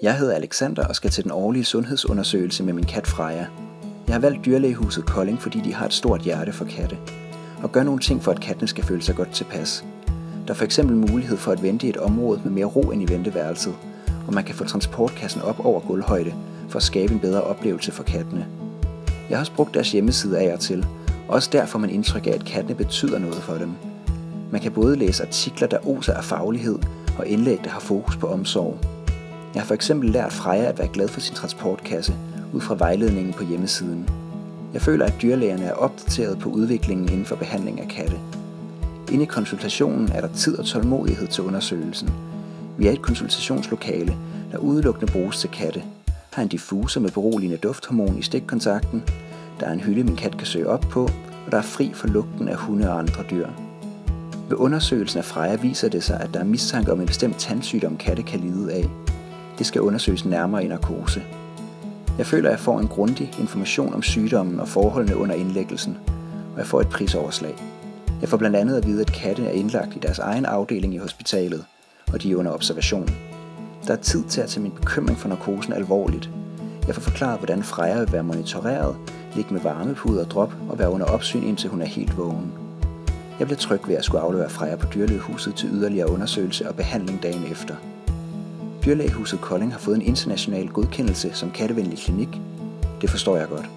Jeg hedder Alexander og skal til den årlige sundhedsundersøgelse med min kat Freja. Jeg har valgt dyrlægehuset Kolding, fordi de har et stort hjerte for katte, og gør nogle ting for, at kattene skal føle sig godt tilpas. Der er for eksempel mulighed for at vente i et område med mere ro end i venteværelset, og man kan få transportkassen op over gulvhøjde for at skabe en bedre oplevelse for kattene. Jeg har også brugt deres hjemmeside af og til, og også der får man indtryk af, at kattene betyder noget for dem. Man kan både læse artikler, der oser af faglighed, og indlæg, der har fokus på omsorg. Jeg har for eksempel lært Freja at være glad for sin transportkasse, ud fra vejledningen på hjemmesiden. Jeg føler, at dyrlægerne er opdateret på udviklingen inden for behandling af katte. Inde i konsultationen er der tid og tålmodighed til undersøgelsen. Vi er et konsultationslokale, der udelukkende bruges til katte. Har en diffuser med beroligende dufthormon i stikkontakten. Der er en hylde, min kat kan søge op på, og der er fri for lugten af hunde og andre dyr. Ved undersøgelsen af Freja viser det sig, at der er mistanke om en bestemt tandsygdom, katte kan lide af. Det skal undersøges nærmere i narkose. Jeg føler, at jeg får en grundig information om sygdommen og forholdene under indlæggelsen, og jeg får et prisoverslag. Jeg får blandt andet at vide, at katte er indlagt i deres egen afdeling i hospitalet, og de er under observation. Der er tid til at tage min bekymring for narkosen alvorligt. Jeg får forklaret, hvordan Freja vil være monitoreret, ligge med varmepuder og drop og være under opsyn, indtil hun er helt vågen. Jeg bliver tryg ved at skulle aflevere Freja på dyrlægehuset til yderligere undersøgelse og behandling dagen efter. Dyrlægehuset Kolding har fået en international godkendelse som kattevenlig klinik. Det forstår jeg godt.